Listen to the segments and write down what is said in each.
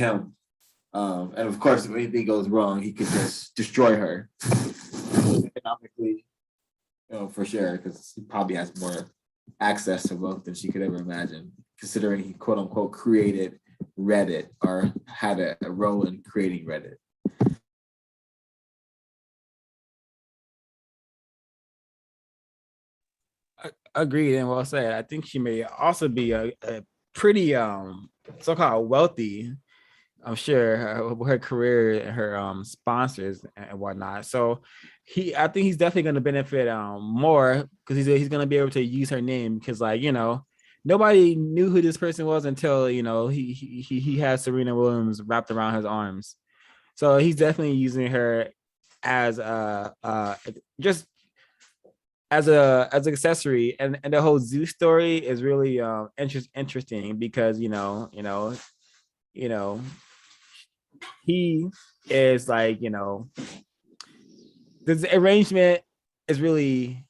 him. And of course, if anything goes wrong, he could just destroy her economically, for sure, because he probably has more access to wealth than she could ever imagine, considering he quote unquote created Reddit or had a role in creating Reddit. Agreed and well said. I think she may also be a pretty so-called wealthy. I'm sure her career and her sponsors and whatnot. So I think he's definitely going to benefit more because he's going to be able to use her name because nobody knew who this person was until he had Serena Williams wrapped around his arms. So he's definitely using her as just as an accessory, and the whole Zeus story is really interesting because he is this arrangement is really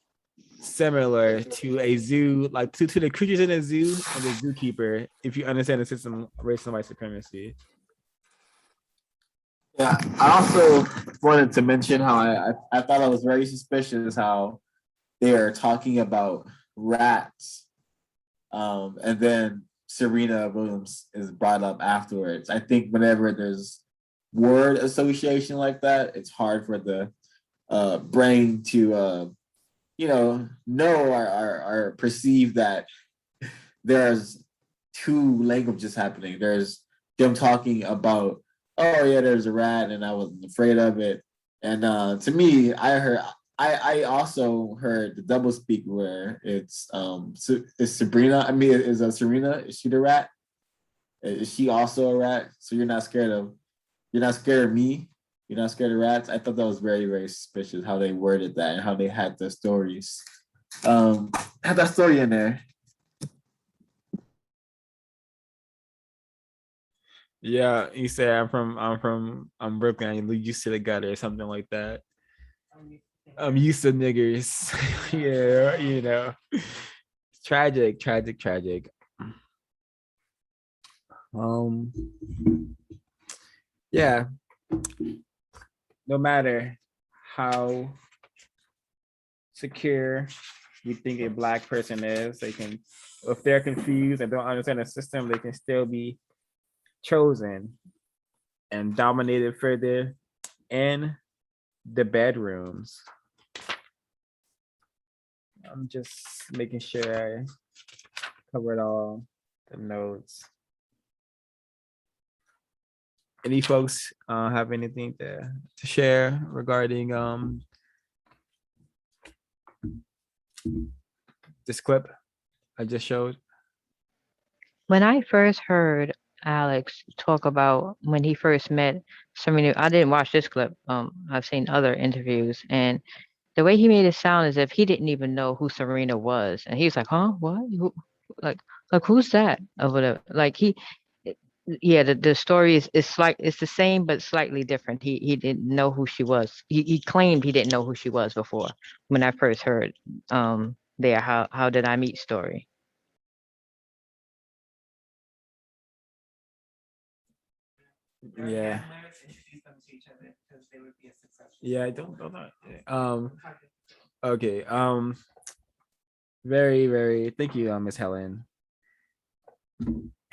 similar to a zoo, like to the creatures in a zoo and the zookeeper, if you understand the system of racial and white supremacy. Yeah, I also wanted to mention how I thought it was very suspicious how they are talking about rats, and then Serena Williams is brought up afterwards. I think whenever there's word association like that, it's hard for the brain to know or perceive that there's two languages happening. There's them talking about, oh yeah, there's a rat and I wasn't afraid of it. And to me, I also heard the double speak where it's Sabrina. I mean, is Serena? Is she the rat? Is she also a rat? So you're not scared of me. You're not scared of rats. I thought that was very, very suspicious how they worded that and how they had the stories. Had that story in there. Yeah, you say I'm from Brooklyn. You used to the gutter or something like that. I'm used to niggers. Yeah, tragic. Yeah. No matter how secure you think a Black person is, if they're confused and don't understand the system, they can still be chosen and dominated further in the bedrooms. I'm just making sure I covered all the notes. Any folks have anything to share regarding this clip I just showed? When I first heard Alex talk about when he first met Serena, I didn't watch this clip. I've seen other interviews, and the way he made it sound as if he didn't even know who Serena was, and he was like, "Huh? What? Who, like, who's that?" Or whatever. Yeah, the story is it's the same but slightly different. He didn't know who she was. He claimed he didn't know who she was before. When I first heard their how did I meet story. Yeah. Yeah, I don't know that. Okay. Very, very thank you, Miss Helen.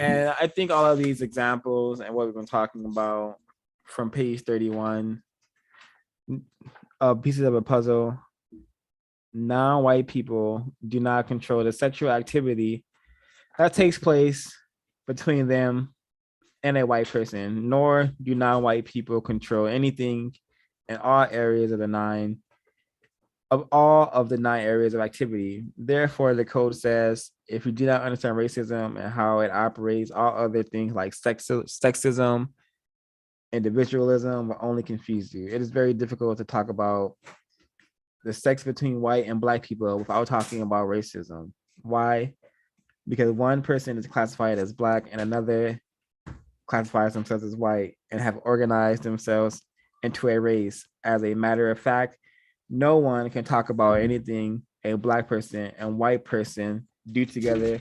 And I think all of these examples and what we've been talking about from page 31, pieces of a puzzle. Non-white people do not control the sexual activity that takes place between them and a white person, nor do non-white people control anything in all areas of all of the 9 areas of activity. Therefore, the code says if you do not understand racism and how it operates, all other things like sexism, individualism will only confuse you. It is very difficult to talk about the sex between white and Black people without talking about racism. Why? Because one person is classified as Black and another classifies themselves as white and have organized themselves into a race. As a matter of fact, no one can talk about anything a Black person and white person do together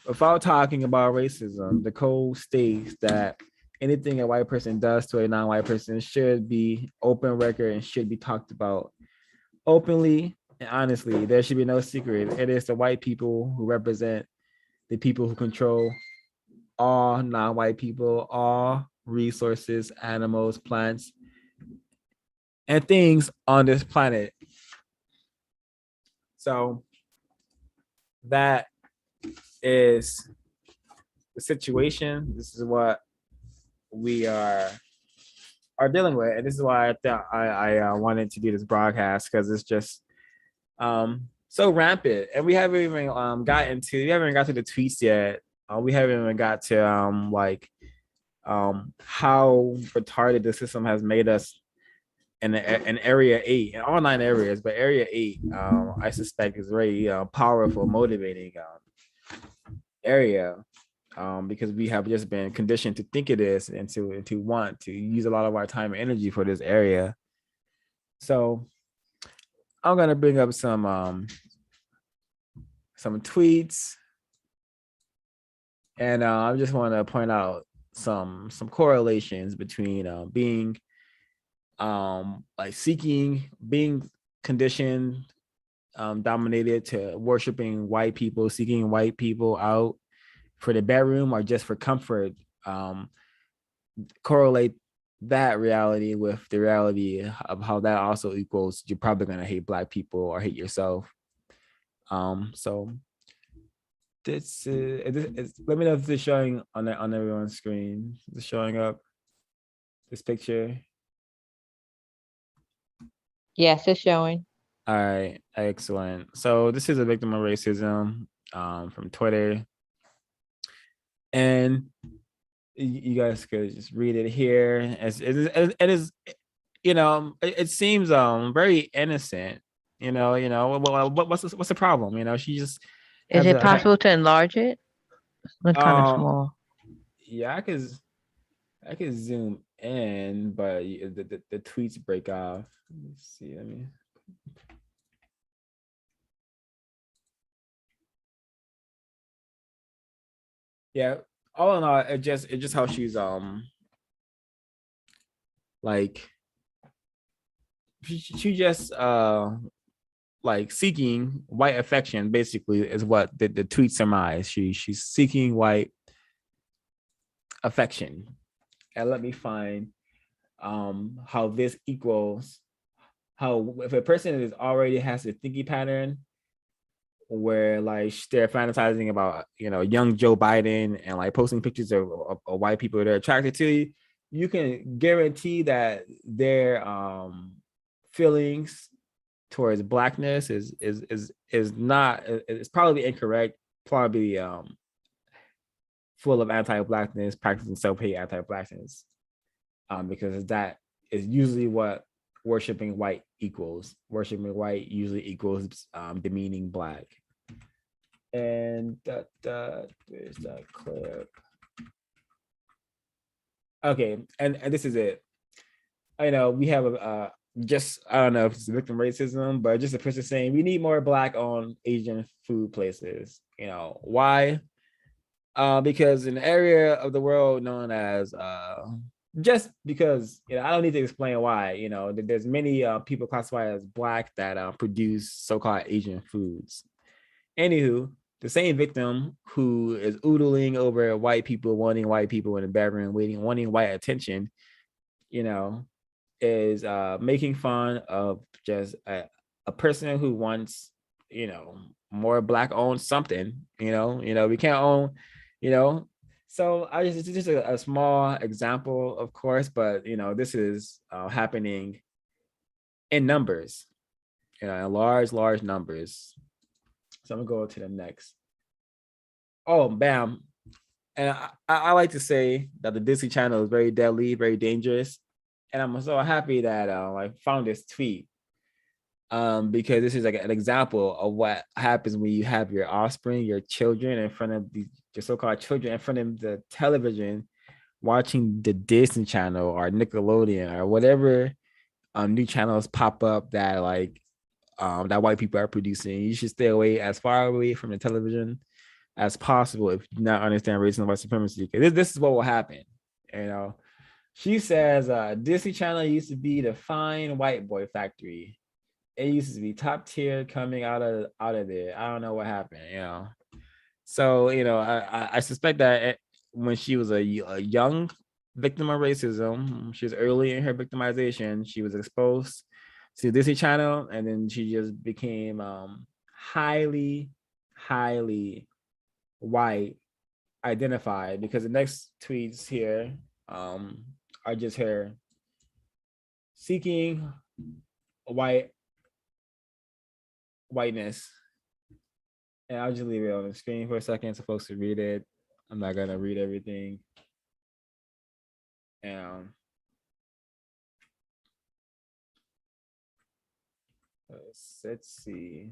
without talking about racism. The code states that anything a white person does to a non-white person should be open record and should be talked about openly and honestly. There should be no secret. It is the white people who represent the people who control all non-white people, all resources, animals, plants, and things on this planet. So that is the situation. This is what we are dealing with, and this is why I thought I wanted to do this broadcast, because it's just so rampant, and we haven't even got to the tweets yet. We haven't even got to how retarded the system has made us in area 8, in all 9 areas, but area 8 I suspect is very powerful, motivating area, because we have just been conditioned to think it is, and to want to use a lot of our time and energy for this area. So I'm gonna bring up some tweets, and I just want to point out some correlations between being being conditioned, dominated to worshiping white people, seeking white people out for the bedroom or just for comfort. Correlate that reality with the reality of how that also equals you're probably going to hate Black people or hate yourself. So this is, let me know if it's showing on everyone's screen. Is it showing up, this picture? Yes, it's showing. All right, excellent. So this is a victim of racism from Twitter, and you guys could just read it here. It is, it seems very innocent. What's the problem? She just Is it possible to enlarge it? It's kind of small. Yeah, I could zoom in, but the tweets break off. Let's see. Yeah, all in all, it just how she's like she just like seeking white affection, basically, is what the tweet surmise. She's seeking white affection. And let me find how this equals how, if a person is already has a thinking pattern where like they're fantasizing about young Joe Biden and like posting pictures of white people they're attracted to, you can guarantee that their feelings towards Blackness is not, it's probably incorrect, probably full of anti-Blackness, practicing self-hate, anti-Blackness, because that is usually what worshiping white equals. Worshiping white usually equals demeaning Black. And there's that clip. Okay, and this is it. I know we have a just, I don't know if it's victim racism, but just a person saying we need more Black-owned Asian food places. Why? Because in the area of the world known as just because I don't need to explain why. There's many people classified as Black that produce so-called Asian foods. Anywho, the same victim who is oodling over white people, wanting white people in the bedroom, wanting white attention, is making fun of just a person who wants, more Black-owned something. We can't own, So it's just a small example, of course, but this is happening in numbers, in large numbers. So I'm gonna go to the next. Oh, bam. And I like to say that the Disney Channel is very deadly, very dangerous. And I'm so happy that I found this tweet, because this is like an example of what happens when you have your offspring, your children in front of your so-called children in front of the television, watching the Disney Channel or Nickelodeon or whatever new channels pop up that that white people are producing. You should stay as far away from the television as possible if you do not understand racism and white supremacy. This is what will happen. You know, she says Disney Channel used to be the fine white boy factory. It used to be top tier coming out of there. I don't know what happened, you know. So I suspect that when she was a young victim of racism, she was early in her victimization. She was exposed to Disney Channel, and then she just became highly, highly white identified, because the next tweets here are just her seeking whiteness. And I'll just leave it on the screen for a second so folks can read it. I'm not gonna read everything. Let's see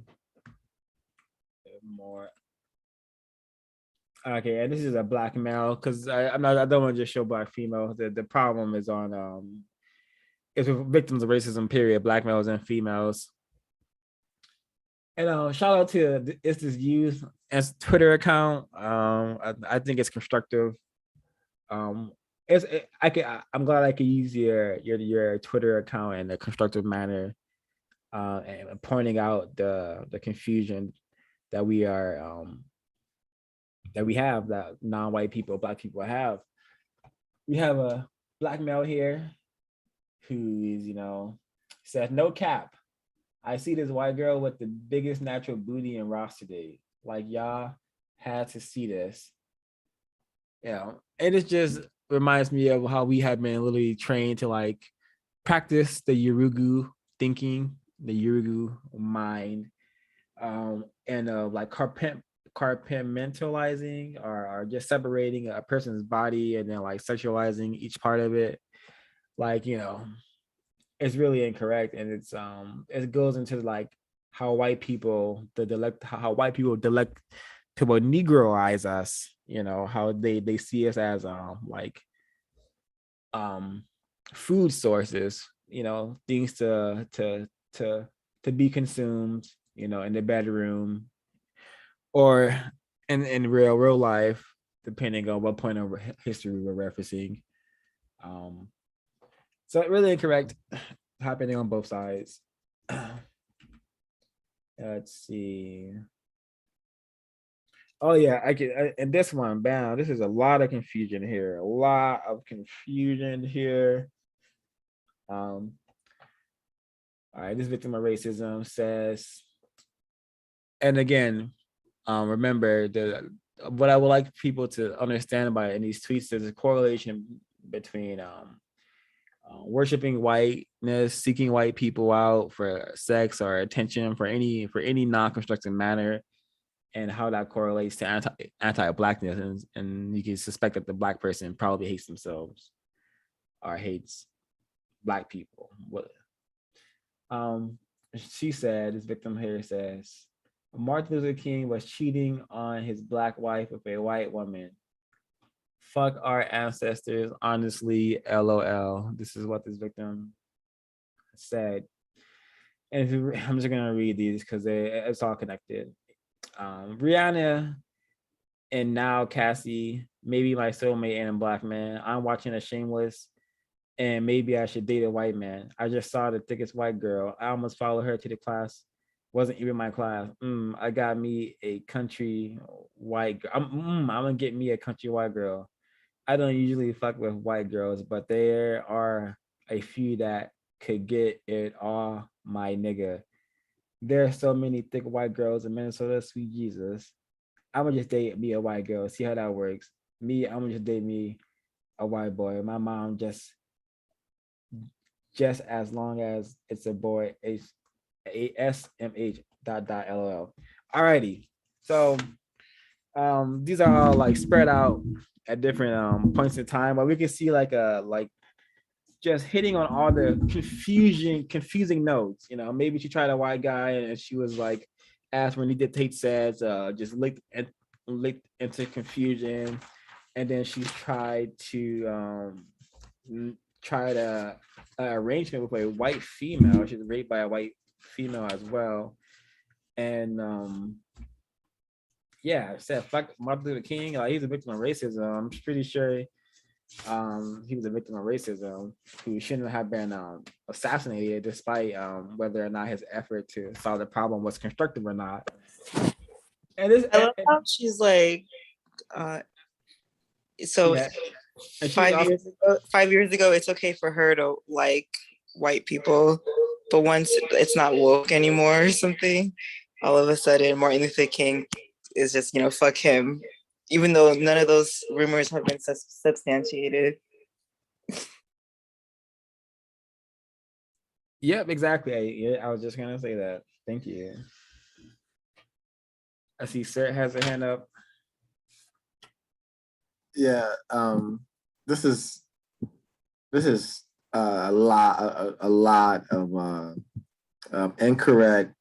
more. Okay, and this is a black male, because I don't want to just show black female. The problem is on it's with victims of racism, period, black males and females. And shout out to It's This Youth as Twitter account. I think it's constructive. I'm glad I could use your Twitter account in a constructive manner, and pointing out the confusion that we have, that non-white people, black people have. We have a black male here who is, says, no cap, I see this white girl with the biggest natural booty in Ross today. Like, y'all had to see this. And it just reminds me of how we have been literally trained to like practice the Yurugu thinking, the Yurugu mind, and like compartmentalizing or just separating a person's body and then like sexualizing each part of it. Like, it's really incorrect, and it goes into like how white people Negroize us, how they see us as food sources, things to be consumed, in the bedroom or in real life, depending on what point of history we're referencing. So really incorrect, happening on both sides. Let's see. Oh yeah, and this one, bam, this is a lot of confusion here. All right, this victim of racism says, and again, remember what I would like people to understand about in these tweets, there's a correlation between worshiping whiteness, seeking white people out for sex or attention for any non-constructive manner, and how that correlates to anti-blackness, and you can suspect that the black person probably hates themselves or hates black people. She said, this victim here says, Martin Luther King was cheating on his black wife with a white woman. Fuck our ancestors, honestly, LOL. This is what this victim said. And I'm just gonna read these because it's all connected. Rihanna and now Cassie, maybe my soulmate and a black man. I'm watching a Shameless, and maybe I should date a white man. I just saw the thickest white girl. I almost followed her to the class. Wasn't even my class. I got me a country white girl. I'm gonna get me a country white girl. I don't usually fuck with white girls, but there are a few that could get it all, my nigga. There are so many thick white girls in Minnesota, sweet Jesus. I'm gonna just date me a white girl, see how that works. I'm gonna just date me a white boy. My mom just as long as it's a boy, ASMH ... LOL. Alrighty. So these are all like spread out at different points in time, but we can see like just hitting on all the confusing notes. Maybe she tried a white guy and she was like, as Renita Tate says, just licked into confusion, and then she tried to arrangement with a white female. She was raped by a white female as well, and said fuck Martin Luther King. Like, he's a victim of racism. I'm pretty sure he was a victim of racism who shouldn't have been assassinated, despite whether or not his effort to solve the problem was constructive or not. And this, I love how she's like, so yeah, and she was also, 5 years ago, it's okay for her to like white people, but once it's not woke anymore or something, all of a sudden Martin Luther King is just, fuck him, even though none of those rumors have been substantiated. yep, exactly. I was just gonna say that. Thank you. I see Sir has a hand up. Yeah, this is a lot of incorrect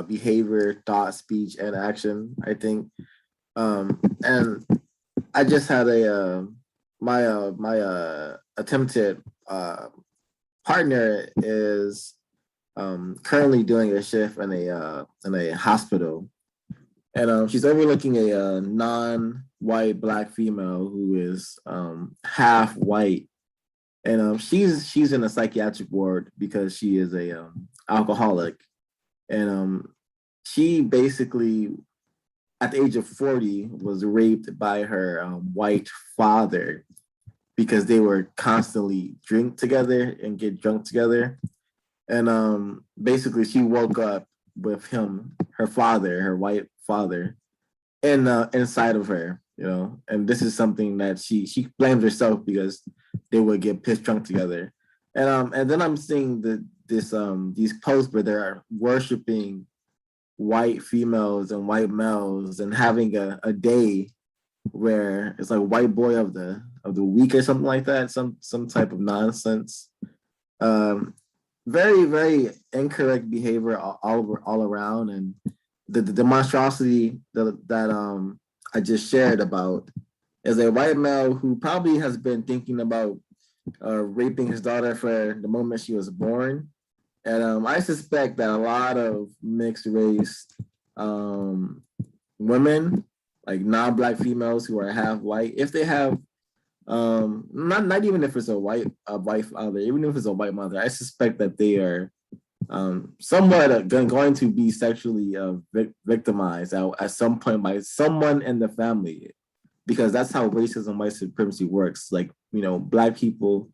behavior, thought, speech, and action, I think. And I just had my attempted partner is currently doing a shift in a hospital, and she's overlooking a non-white Black female who is half white, and she's in a psychiatric ward because she is a alcoholic, and she basically at the age of 40 was raped by her white father because they were constantly drink together and get drunk together, and basically she woke up with him, her father, her white father, inside of her, and this is something that she blames herself because they would get pissed drunk together, and then I'm seeing these posts where they're worshiping white females and white males and having a day where it's like white boy of the week or something like that, some type of nonsense. Very, very incorrect behavior all around, and the monstrosity that I just shared about is a white male who probably has been thinking about raping his daughter for the moment she was born. And I suspect that a lot of mixed race women, like non-Black females who are half white, if they have not even if it's a white father, even if it's a white mother, I suspect that they are somewhat going to be sexually victimized at some point by someone in the family, because that's how racism, white supremacy works. Like, Black people,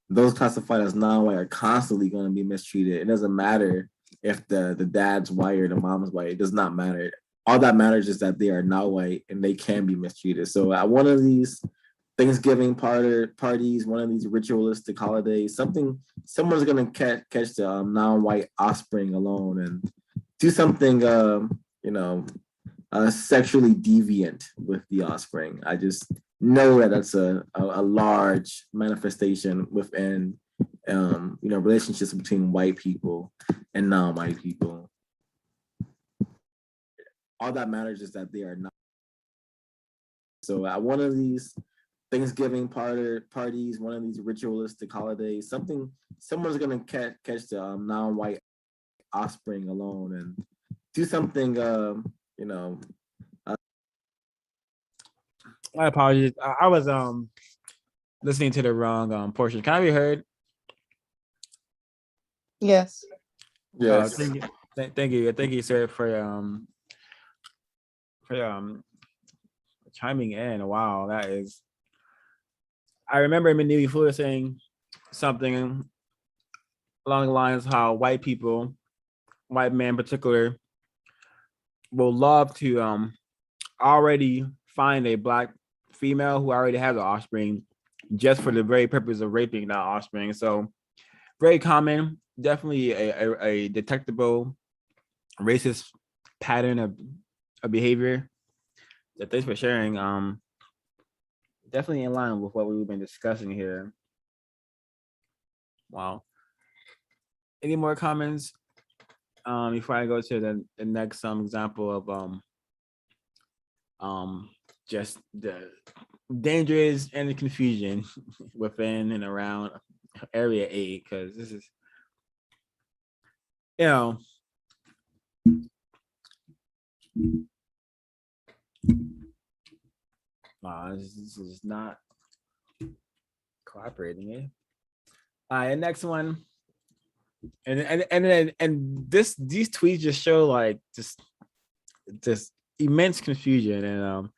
those classified as non-white, are constantly going to be mistreated. It doesn't matter if the dad's white or the mom's white. It does not matter. All that matters is that they are not white and they can be mistreated. So at one of these Thanksgiving parties, one of these ritualistic holidays, someone's gonna catch the non-white offspring alone and do something, sexually deviant with the offspring. I just know that that's a large manifestation within, relationships between white people and non-white people. All that matters is that they are not. So at one of these Thanksgiving parties, one of these ritualistic holidays, someone's gonna catch the non-white offspring alone and do something, My apologies. I was listening to the wrong portion. Can I be heard? Yes. Yes. Thank you. Thank you, sir, for chiming in. Wow, that is. I remember Manili Fuller saying something along the lines of how white people, white men in particular, will love to already find a Black female who already has an offspring just for the very purpose of raping that offspring. So very common, definitely a detectable racist pattern of behavior. So thanks for sharing. Definitely in line with what we've been discussing here. Wow. Any more comments before I go to the next example of just the dangers and the confusion within and around Area 8, because this is, this is not cooperating. Eh? All right, next one. And these tweets just show like just immense confusion and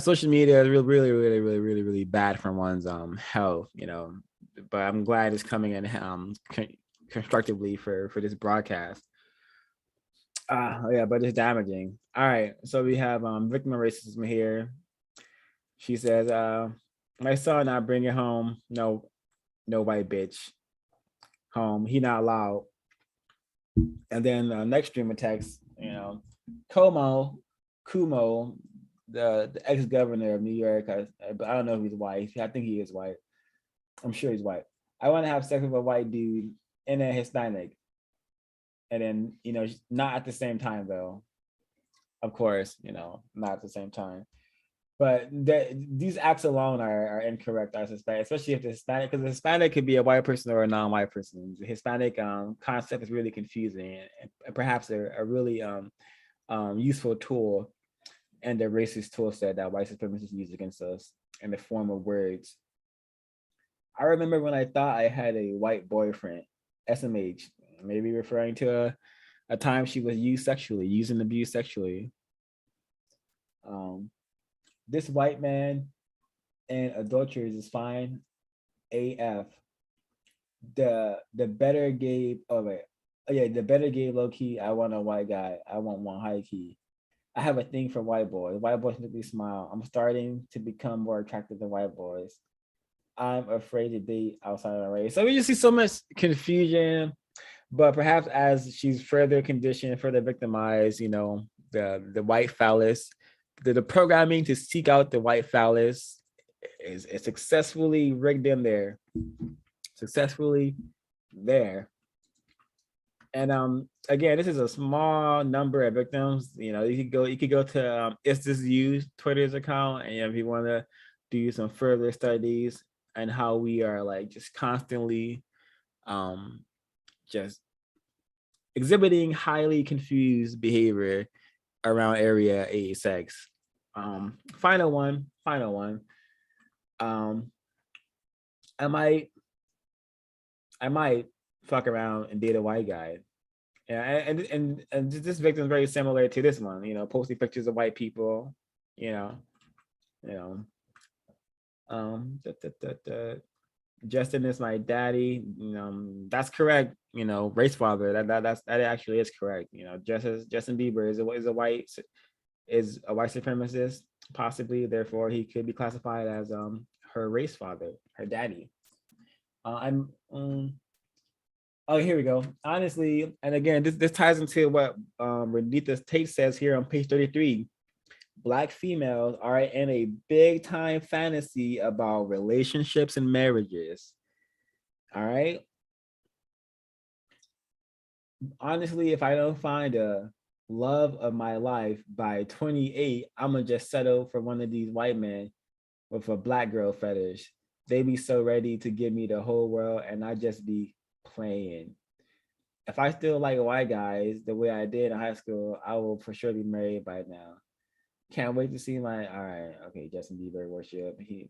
social media is really bad for one's health, you know. But I'm glad it's coming in constructively for this broadcast. Yeah, but it's damaging. All right, so we have victim of racism here. She says, my son not bringing home no white bitch home. He not allowed. And then next stream of text, you know, Cuomo, the ex-governor of New York, but I don't know if he's white. I think he is white. I'm sure he's white. I want to have sex with a white dude and a Hispanic. And then, you know, not at the same time though. Of course, you know, not at the same time. But these acts alone are incorrect, I suspect, especially if the Hispanic, because the Hispanic could be a white person or a non-white person. The Hispanic concept is really confusing and perhaps a really useful tool and the racist tool set that white supremacists use against us in the form of words. I remember when I thought I had a white boyfriend, SMH, maybe referring to a time she was used and abused sexually. This white man and adulterers is fine AF. The better gay, the better gay low key, I want a white guy. I want one high key. I have a thing for white boys. White boys make me smile. I'm starting to become more attracted to white boys. I'm afraid to date outside of my race. So we just see so much confusion, but perhaps as she's further conditioned, further victimized, you know, the white phallus, the programming to seek out the white phallus is successfully rigged in there. And again, this is a small number of victims. You know, you could go to Is This You Twitter's account, and if you want to do some further studies and how we are like just constantly just exhibiting highly confused behavior around area A sex. Final one. I might fuck around and date a white guy. Yeah, and this victim is very similar to this one, you know, posting pictures of white people, you know. Justin is my daddy. That's correct. You know, race father. That actually is correct. You know, just as Justin Bieber is a white supremacist, possibly. Therefore, he could be classified as her race father, her daddy. Oh, here we go. Honestly, and again, this ties into what Renita Tate says here on page 33. Black females are in a big time fantasy about relationships and marriages. All right. Honestly, if I don't find a love of my life by 28, I'm gonna just settle for one of these white men with a black girl fetish. They be so ready to give me the whole world and I just be playing. If I still like white guys the way I did in high school, I will for sure be married by now. Can't wait to see my, all right, okay, Justin Bieber worship. He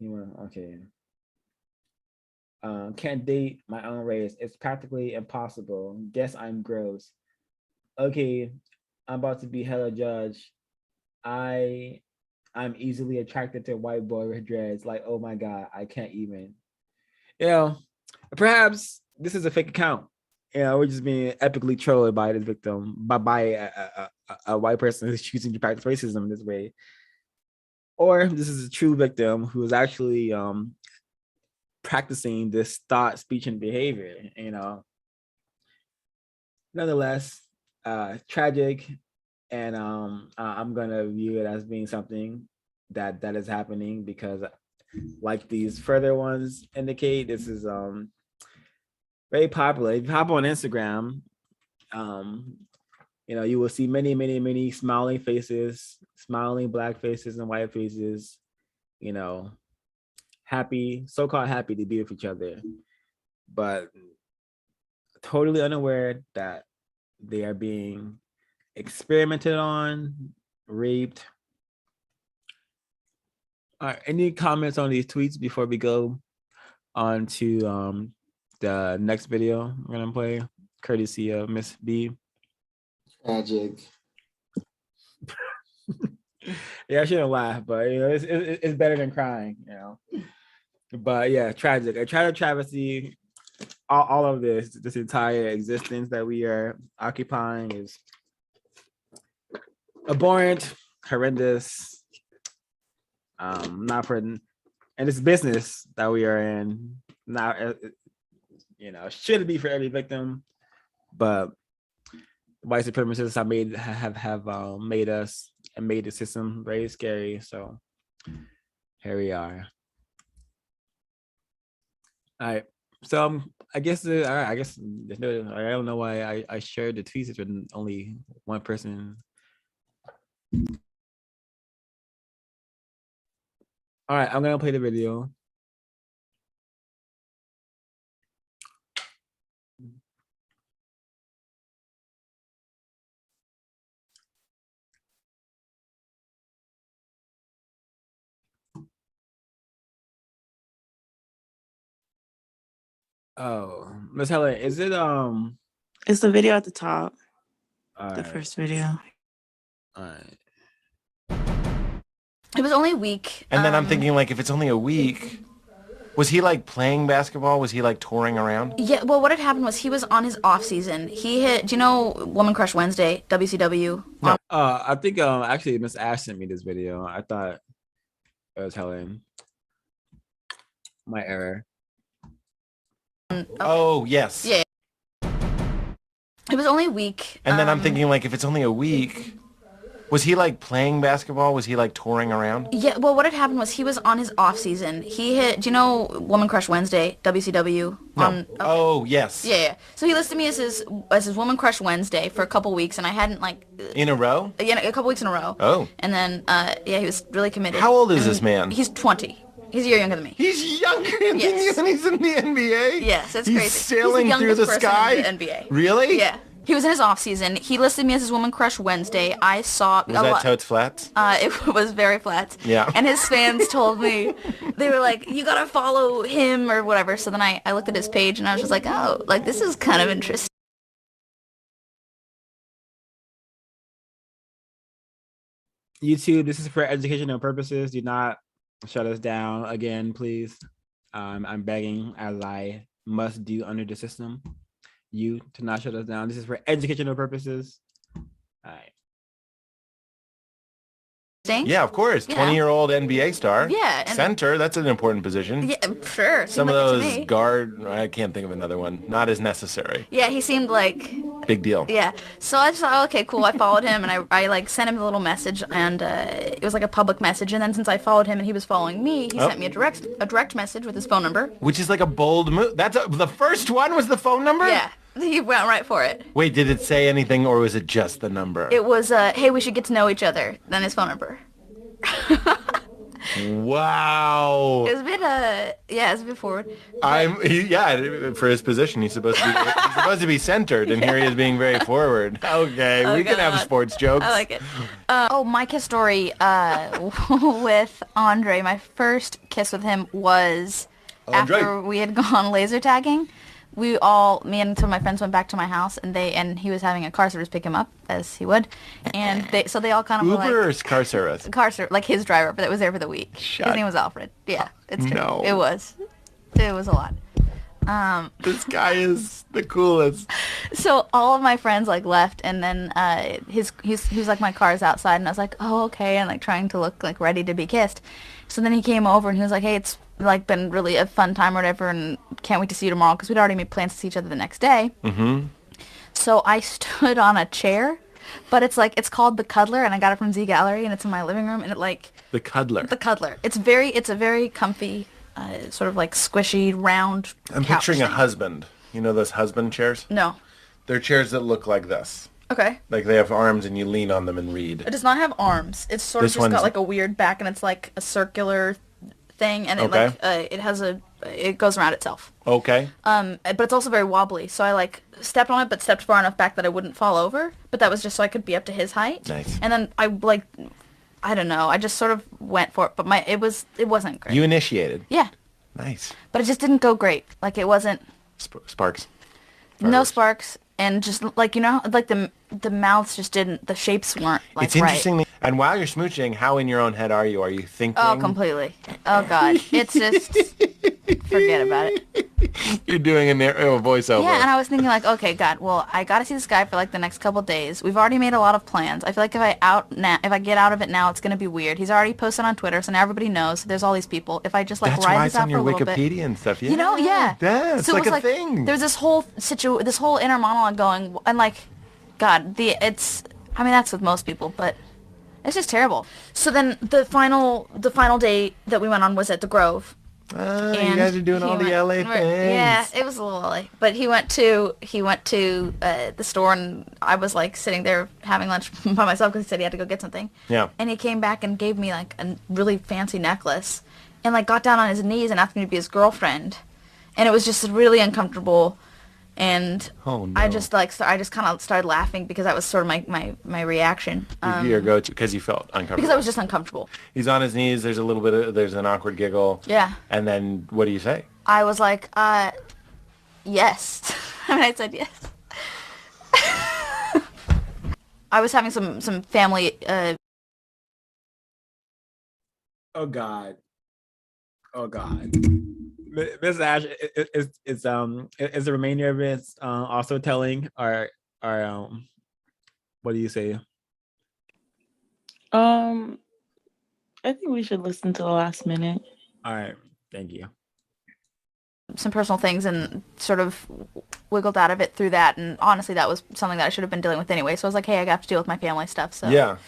went, okay. Can't date my own race. It's practically impossible. Guess I'm gross. Okay, I'm about to be hella judged. I'm easily attracted to white boy with dreads. Like, oh my God, I can't even. You know, perhaps this is a fake account. You know, we're just being epically trolled by this victim, by a white person who's choosing to practice racism this way. Or this is a true victim who is actually practicing this thought, speech, and behavior, you know. Nonetheless, tragic, and I'm gonna view it as being something that is happening because, like these further ones indicate, this is very popular. If you hop on Instagram, you know, you will see many smiling faces, smiling black faces and white faces, you know, happy, so-called happy to be with each other, but totally unaware that they are being experimented on, raped, All right. Any comments on these tweets before we go on to the next video we're gonna play, courtesy of Miss B? Tragic. Yeah, I shouldn't laugh, but you know, it's better than crying, you know. But yeah, tragic. A tragic travesty. All of this entire existence that we are occupying is abhorrent, horrendous. Not for, and this business that we are in, not you know, should be for every victim, but white supremacists have made us and made the system very scary. So here we are. All right. So I guess I don't know why I shared the tweets with only one person. All right, I'm gonna play the video. Oh, Miss Helen, is it It's the video at the top, all the right, first video. all right. It was only a week. And then I'm thinking, like, if it's only a week, was he like playing basketball? Was he like touring around? Yeah, well, what had happened was he was on his off season. He hit, do you know Woman Crush Wednesday, WCW? No. I think actually Miss Ash sent me this video. I thought it was Helen. My error. Oh, yes. Yeah. It was only a week. And then I'm thinking, like, if it's only a week, was he like playing basketball? Was he like touring around? Yeah, well, what had happened was he was on his off season. He hit, do you know Woman Crush Wednesday, WCW? No. Oh, yes. Yeah. So he listed me as his Woman Crush Wednesday for a couple weeks, and I hadn't like. In a row? Yeah, a couple weeks in a row. Oh. And then, yeah, he was really committed. How old is And this man? He's 20. He's a year younger than me. He's younger than Yes. you and he's in the NBA? Yes, it's he's crazy. Sailing He's the through the youngest person sky? in the NBA. Really? Yeah. He was in his off season. He listed me as his Woman Crush Wednesday. I saw. Was that Totes Flats? It was very flat. Yeah. And his fans told me, they were like, you gotta follow him or whatever. So then I looked at his page and I was just like, oh, like this is kind of interesting. YouTube, this is for educational purposes. Do not shut us down again, please. I'm begging, as I must do under the system, you to not shut us down. This is for educational purposes. All right. Yeah, of course. Yeah. 20-year-old NBA star. Yeah, and- Center, that's an important position. Yeah, sure. Some seemed of like it to those me. guard, I can't think of another one. Not as necessary. Yeah, he seemed like, Big deal. yeah. So I just thought, okay, cool. I followed him and I like sent him a little message and it was like a public message. And then since I followed him and he was following me, he sent me a direct message with his phone number. Which is like a bold move. The first one was the phone number? Yeah, he went right for it. Wait, did it say anything or was it just the number? It was, hey, we should get to know each other. Then his phone number. Wow. It was a bit, yeah, it's a bit forward. For his position, he's supposed to be centered, and here he is being very forward. Okay, we can have God. sports jokes. I like it. My kiss story with Andre. My first kiss with him was Andre. after we had gone laser tagging. Me and some of my friends went back to my house, and he was having a car service pick him up, as he would, and they all kind of were Uber like or car service? like his driver, but that was there for the week. Shut His name was Alfred. Yeah, it's true. No. It was a lot. This guy is the coolest. So all of my friends like left, and then he was like, my car's outside, and I was like, oh, okay, and like trying to look like ready to be kissed. So then he came over and he was like, hey, it's like been really a fun time or whatever, and can't wait to see you tomorrow, because we'd already made plans to see each other the next day. Mm-hmm. So I stood on a chair, but it's called the Cuddler, and I got it from Z Gallery, and it's in my living room, and it like The cuddler. the Cuddler. It's a very comfy, sort of like squishy round. I'm couch picturing a thing. husband. You know those husband chairs? No. They're chairs that look like this. Okay. Like they have arms and you lean on them and read. It does not have arms. It's sort This of just one's- got like a weird back, and it's like a circular thing, and it Okay. like it goes around itself. Okay. But it's also very wobbly. So I like stepped on it, but stepped far enough back that I wouldn't fall over. But that was just so I could be up to his height. Nice. And then I like I don't know. I just sort of went for it, but it wasn't great. You initiated. Yeah, Nice. but it just didn't go great. Like it wasn't Sparks. no Fireworks. sparks, and just like like the mouths just didn't, the shapes weren't like It's right. interesting. And while you're smooching, how in your own head are you? Are you thinking? Oh, completely. Oh God, it's just forget about it. You're doing a voiceover. Yeah, and I was thinking like, okay, God, well, I gotta see this guy for like the next couple days. We've already made a lot of plans. I feel like if I get out of it now, it's gonna be weird. He's already posted on Twitter, so now everybody knows. There's all these people. If I just like That's ride why this it's on out for your a little bit, Wikipedia and stuff. Yeah. you know, yeah. Yeah, it's So it like was a thing. There's this whole this whole inner monologue going, and like, God, I mean, that's with most people, but it's just terrible. So then the final day that we went on was at the Grove. You And guys are doing all the LA things. Yeah, it was a little LA. But he went to the store, and I was like sitting there having lunch by myself because he said he had to go get something. Yeah. And he came back and gave me like a really fancy necklace, and like got down on his knees and asked me to be his girlfriend, and it was just really uncomfortable. And Oh, no. I just kind of started laughing because that was sort of my reaction. Your go-to because you felt uncomfortable. Because I was just uncomfortable. He's on his knees. There's an awkward giggle. Yeah. And then what do you say? I was like, yes. I mean, I said yes. I was having some family. Oh God. Oh God. Miss Ash is the remainder of it also telling or what do you say? I think we should listen to the last minute. All right, thank you. Some personal things and sort of wiggled out of it through that. And honestly, that was something that I should have been dealing with anyway. So I was like, hey, I have to deal with my family stuff. So Yeah.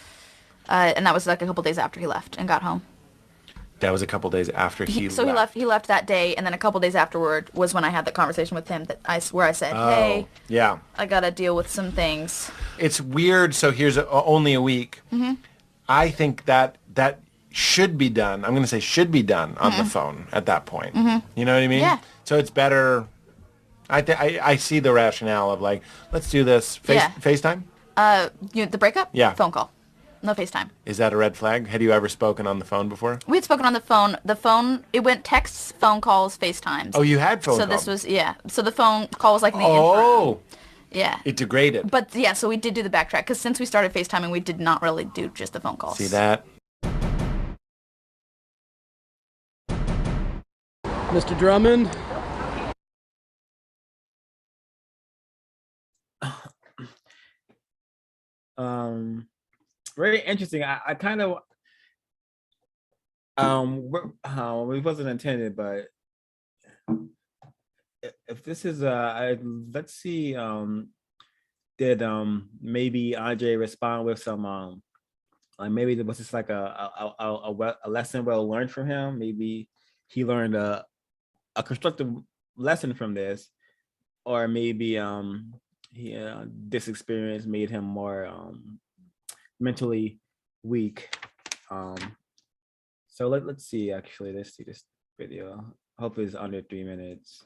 And that was like a couple days after he left and got home. That was a couple days after he So left. he left that day, and then a couple days afterward was when I had the conversation with him where I said, hey, Yeah. I gotta deal with some things. It's weird. So here's only a week. Mm-hmm. I think that should be done. I'm going to say should be done on the phone at that point. You know what I mean? Mm-hmm. Yeah. So it's better. I see the rationale of like, let's do this. Yeah. FaceTime? The breakup? Yeah. Phone call. No FaceTime. Is that a red flag? Had you ever spoken on the phone before? We had spoken on the phone. The phone, it went texts, phone calls, FaceTimes. Oh, you had phone So calls. this was, yeah. So the phone call was like the intro. Oh, Yeah. it degraded. But yeah, so we did do the backtrack because since we started FaceTiming, we did not really do just the phone calls. See that? Mr. Drummond? Very interesting. I kind of it wasn't intended, but if this is let's see, did maybe Andre respond with some like maybe there was just like a lesson well learned from him. Maybe he learned a constructive lesson from this, or maybe this experience made him more mentally weak. So let's see. Actually, let's see this video. Hopefully, it's under 3 minutes.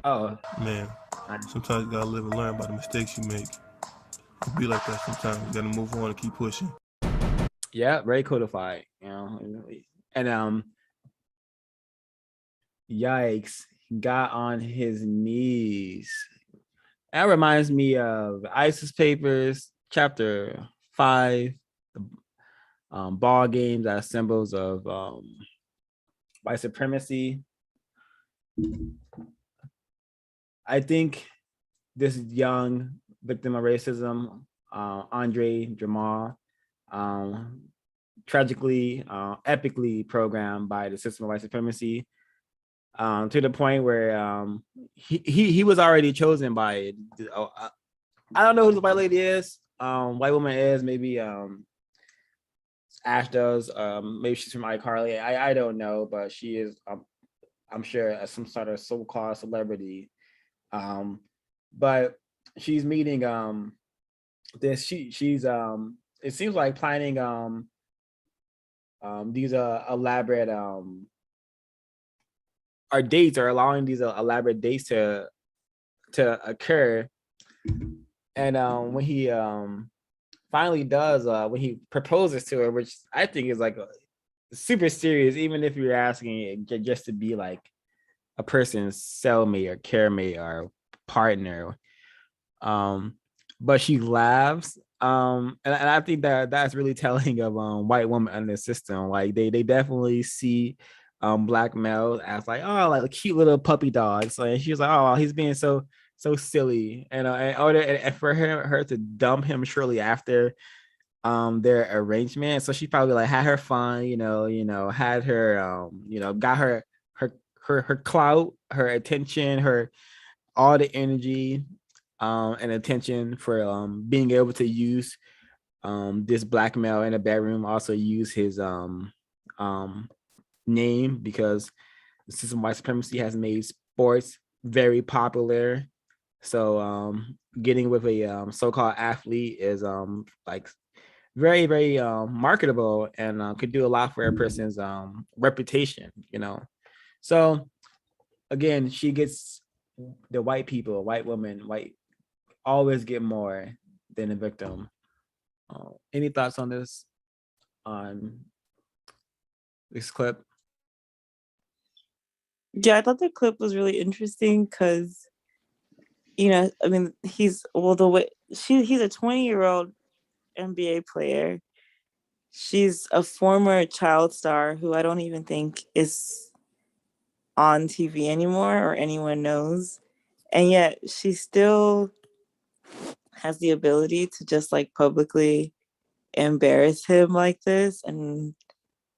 Oh Man, sometimes you gotta live and learn by the mistakes you make. It be like that sometimes. You gotta move on and keep pushing. yeah, very codified. You know, and yikes, he got on his knees. That reminds me of ISIS Papers, chapter 5, the ball games are symbols of white supremacy. I think this young victim of racism, Andre Jamal, tragically, epically programmed by the system of white supremacy, to the point where he was already chosen by I don't know who the white lady is, white woman is, maybe Ash does, maybe she's from iCarly, I don't know, but she is I'm sure some sort of so-called celebrity, but she's meeting she's it seems like planning these elaborate our dates are allowing these elaborate dates to occur. And when he finally does when he proposes to her, which I think is like super serious, even if you're asking it just to be like a person's cellmate or caremate or partner. But she laughs. And I think that that's really telling of white women under the system. Like they definitely see black males as like, oh, like cute little puppy dogs. So, and she was like, oh, he's being so silly. And for her to dump him shortly after their arrangement. So she probably like had her fun, had her got her clout, her attention, her all the energy and attention for being able to use this black male in a bedroom, also use his name, because the system white supremacy has made sports very popular. So getting with a so-called athlete is like very, very marketable and could do a lot for a person's reputation, So again, she gets the white people, white women, white always get more than the victim. Any thoughts on this? On this clip? Yeah, I thought the clip was really interesting because, I mean, he's a 20-year-old NBA player. She's a former child star who I don't even think is on TV anymore or anyone knows. And yet she still has the ability to just like publicly embarrass him like this and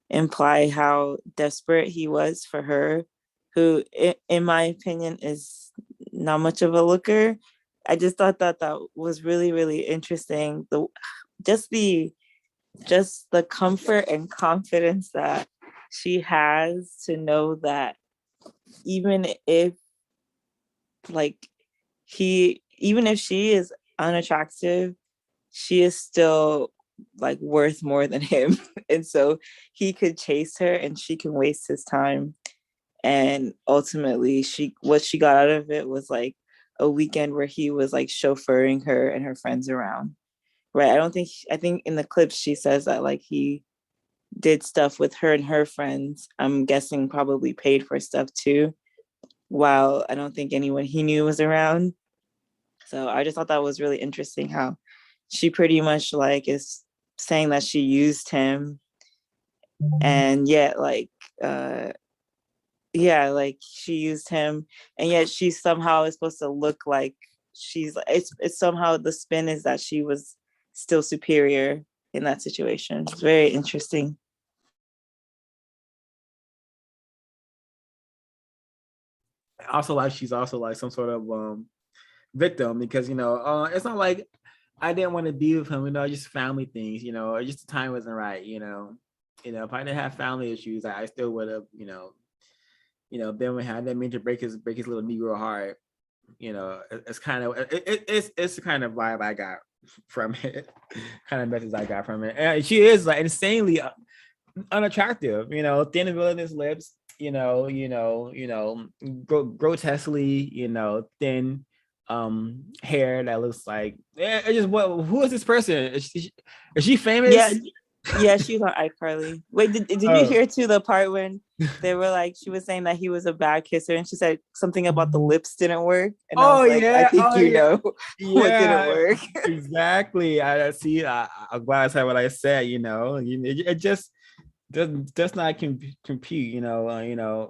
imply how desperate he was for her, who in my opinion is not much of a looker. I just thought that was really, really interesting. Just the comfort and confidence that she has to know that even if even if she is unattractive, she is still like worth more than him. And so he could chase her and she can waste his time. And ultimately what she got out of it was like a weekend where he was like chauffeuring her and her friends around. Right. I think in the clip she says that like he did stuff with her and her friends. I'm guessing probably paid for stuff too, while I don't think anyone he knew was around. So I just thought that was really interesting how she pretty much like is saying that she used him, and yet like she used him, and yet she somehow is supposed to look like it's somehow the spin is that she was still superior in that situation. It's very interesting. Also, like she's also like some sort of victim, because it's not like I didn't want to be with him, just family things, just the time wasn't right, if I didn't have family issues, I still would have, then we had that mean to break his little Negro heart. It's kind of it's the kind of vibe I got from it, kind of message I got from it. And she is like insanely unattractive, thin villainous lips, grotesquely, thin hair that looks like who is this person? Is she famous? Yeah, she's on iCarly. Wait, did you hear too the part when they were like, she was saying that he was a bad kisser and she said something about the lips didn't work, and I was like, I think what didn't work. Exactly. I see. I'm glad I said what I said. It just does not compute.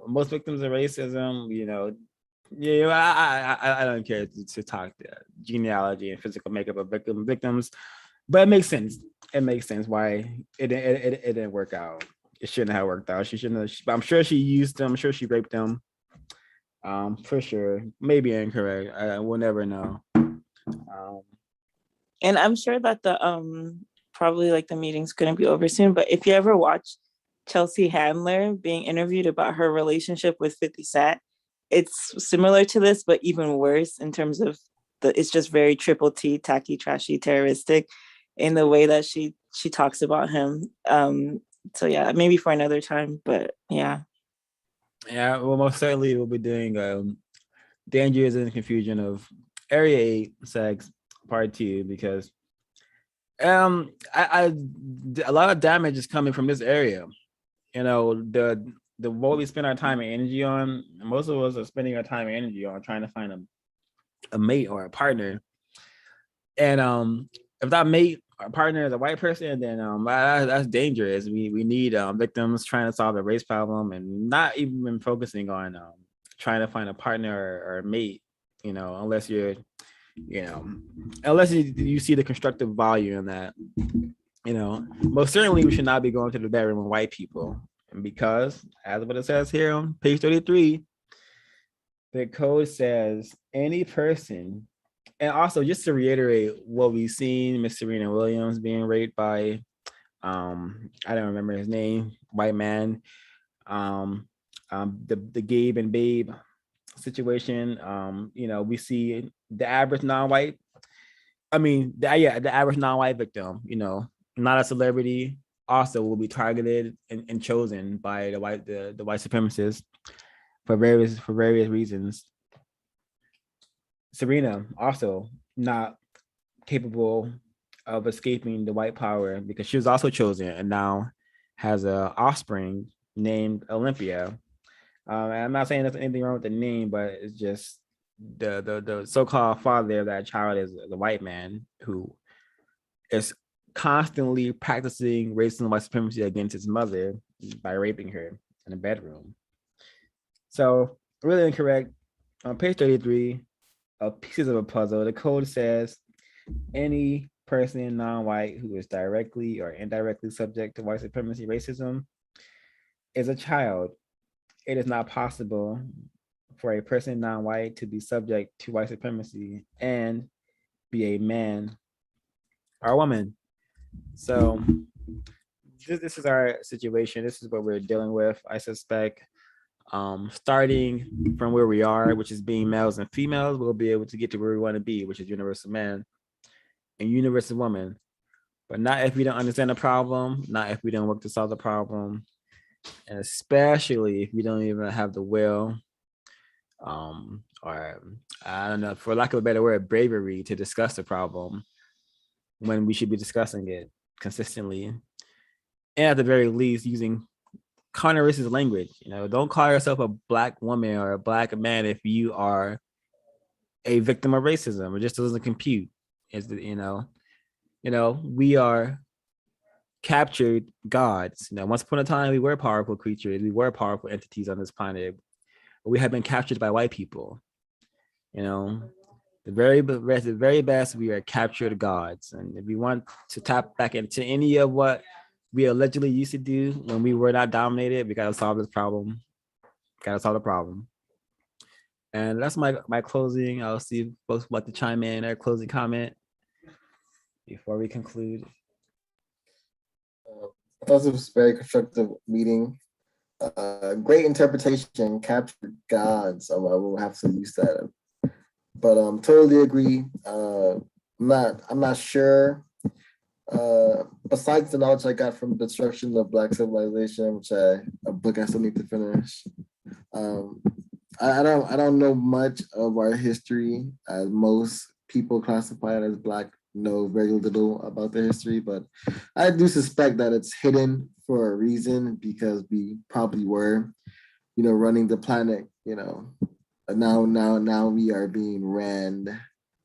Most victims of racism. I don't care to talk the genealogy and physical makeup of victims, but it makes sense. It makes sense why it didn't work out. It shouldn't have worked out. She shouldn't have. I'm sure she used them. I'm sure she raped them. For sure. Maybe incorrect. We'll never know. And I'm sure that the probably like the meeting's gonna be over soon. But if you ever watch Chelsea Handler being interviewed about her relationship with 50 Cent, it's similar to this, but even worse in terms of it's just very triple T, tacky, trashy, terroristic in the way that she talks about him. So yeah, maybe for another time, but yeah. Yeah, well, most certainly we'll be doing Dangers and Confusion of Area 8 Sex Part 2, because A lot of damage is coming from this area. You know, the what we spend our time and energy on, most of us are spending our time and energy on trying to find a mate or a partner. And if that mate or partner is a white person, then that's dangerous. We need victims trying to solve a race problem and not even focusing on trying to find a partner or a mate, you know, unless you're, you know, unless you see the constructive value in that. You know, most certainly we should not be going to the bedroom with white people. And because, as what it says here on page 33, the code says any person, and also just to reiterate what we've seen, Miss Serena Williams being raped by, I don't remember his name, white man, the Gabe and Babe situation. You know, we see the average non-white, the average non-white victim, you know, not a celebrity, also will be targeted and chosen by the white supremacists for various reasons. Serena also not capable of escaping the white power because she was also chosen and now has a offspring named Olympia. I'm not saying there's anything wrong with the name, but it's just the so-called father of that child is the white man who is constantly practicing racism and white supremacy against his mother by raping her in a bedroom. So really incorrect. On page 33, pieces of a puzzle, the code says any person non-white who is directly or indirectly subject to white supremacy racism is a child. It is not possible for a person non-white to be subject to white supremacy and be a man or a woman. So this is our situation. This is what we're dealing with. I suspect starting from where we are, which is being males and females, we'll be able to get to where we want to be, which is universal man and universal woman. But not if we don't understand the problem, not if we don't work to solve the problem, and especially if we don't even have the will, or I don't know, for lack of a better word, bravery to discuss the problem when we should be discussing it consistently, and at the very least using counter-racist language. You know, don't call yourself a black woman or a black man if you are a victim of racism. It just doesn't compute. Is you know, we are captured gods. You know, once upon a time we were powerful creatures, we were powerful entities on this planet, but we have been captured by white people. You know, the very best, we are captured gods. And if we want to tap back into any of what we allegedly used to do when we were not dominated, we gotta solve this problem. Gotta solve the problem. And that's my closing. I'll see if folks would like to chime in or closing comment before we conclude. I thought it was a very constructive meeting. Great interpretation, captured gods. I will have to use that. But totally agree. I'm not sure. Besides the knowledge I got from the destruction of Black civilization, which a book I still need to finish. I don't know much of our history, as most people classify it as Black know very little about the history, but I do suspect that it's hidden for a reason, because we probably were, running the planet, now we are being ran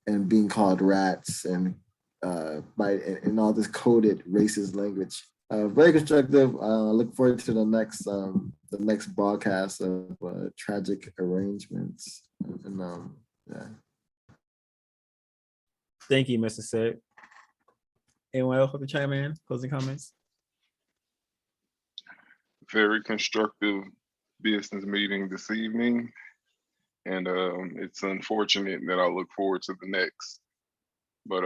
and being called rats and in all this coded racist language. Very constructive. Look forward to the next broadcast of tragic arrangements. And yeah. Thank you, Mr. Sick. Anyone else with the chime in? Closing comments? Very constructive business meeting this evening. And it's unfortunate that I look forward to the next. But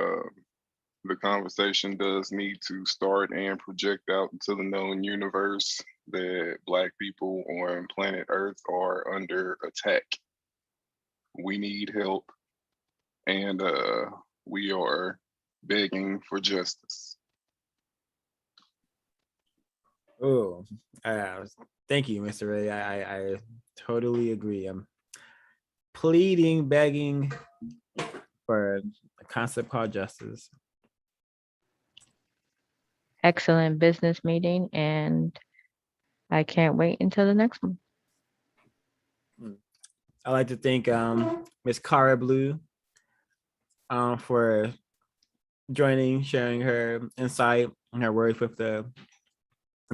the conversation does need to start and project out into the known universe that Black people on planet Earth are under attack. We need help. And we are begging for justice. Oh, thank you, Mr. Ray. I totally agree. I'm pleading, begging for a concept called justice. excellent business meeting, and I can't wait until the next one. I'd like to thank Miss Cara Blue for joining, sharing her insight and her work with the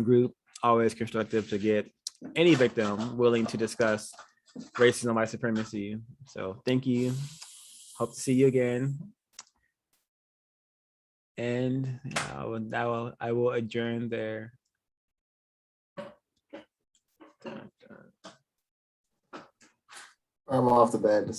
group. Always constructive to get any victim willing to discuss racism, white supremacy. So thank you. Hope to see you again. And I will adjourn there. I'm off the bed.